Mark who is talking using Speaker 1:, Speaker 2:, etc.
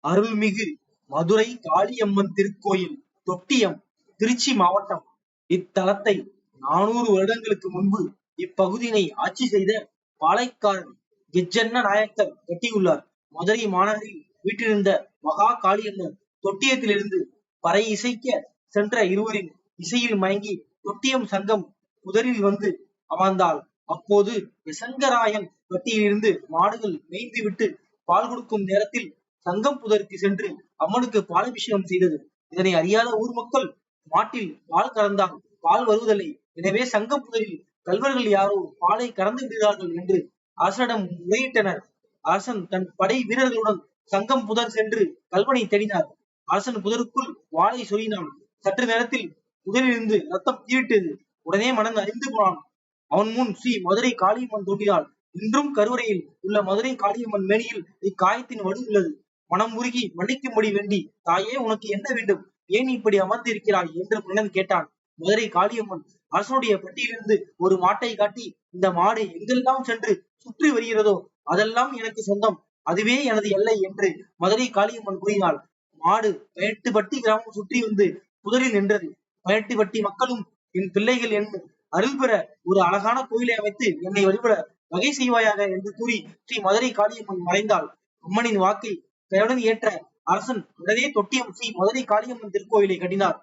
Speaker 1: அருள்மிகு மதுரை காளியம்மன் திருக்கோயில், தொட்டியம், திருச்சி மாவட்டம். இத்தலத்தை 400 வருடங்களுக்கு முன்பு இப்பகுதியினை ஆட்சி செய்த பாளையக்காரர் கெஜ்ஜன்ன நாயக்கர் கட்டியுள்ளார். மதுரை மாநகரில் வீற்றிருந்த மகா காளியம்மன் தொட்டியத்திலிருந்து பறை இசைக்க சென்ற இருவரின் இசையில் மயங்கி தொட்டியம் சங்கம் புதரில் வந்து அமர்ந்தாள். அப்போது எசங்கராயன் பட்டியிலிருந்து மாடுகள் மேய்ந்துவிட்டு பால் கொடுக்கும் நேரத்தில் சங்கம் புதருக்கு சென்று அம்மனுக்கு பாலாபிஷேகம் செய்தது. இதனை அறியாத ஊர் மக்கள் மாட்டில் பால் கறந்தால் பால் வருவதில்லை, எனவே சங்கம் புதரில் கல்வர்கள் யாரோ பாலை கறந்து விடுகிறார்கள் என்று அரசனிடம் முறையிட்டனர். அரசன் தன் படை வீரர்களுடன் சங்கம் புதர் சென்று கல்வனை தேடினார். அரசன் புதருக்குள் வாளை சொருகினான். சற்று நேரத்தில் புதரிலிருந்து ரத்தம் தீவிட்டது. உடனே மனம் அறிந்து போனான். அவன் முன் ஸ்ரீ மதுரை காளியம்மன் தோன்றினாள். இன்றும் கருவறையில் உள்ள மதுரை காளியம்மன் மேனியில் இக்காயத்தின் வடு உள்ளது. மனம் உருகி மன்னிக்கும்படி வேண்டி, தாயே, உனக்கு என்ன வேண்டும்? ஏன் இப்படி அமர்ந்து இருக்கிறாய் என்று மன்னன் கேட்டான். மதுரை காளியம்மன் அரசனுடைய பட்டியிலிருந்து ஒரு மாட்டை காட்டி, இந்த மாடு எங்கெல்லாம் சென்று சுற்றி வருகிறதோ அதெல்லாம் எனக்கு சொந்தம், அதுவே எனது எல்லை என்று மதுரை காளியம்மன் கூறினாள். மாடு 18 பட்டி கிராமம் சுற்றி வந்து புதரில் நின்றது. 18 பட்டி மக்களும் என் பிள்ளைகள் என்று அருள் பெற ஒரு அழகான கோயிலை அமைத்து என்னை வழிபட வகை செய்வாயாக என்று கூறி ஸ்ரீ மதுரை காளியம்மன் மறைந்தாள். அம்மனின் வாக்கை கையுடன் ஏற்ற அரசன் உடனே தொட்டியம் ஸ்ரீ மதுரை காளியம்மன் திருக்கோயிலை கட்டினார்.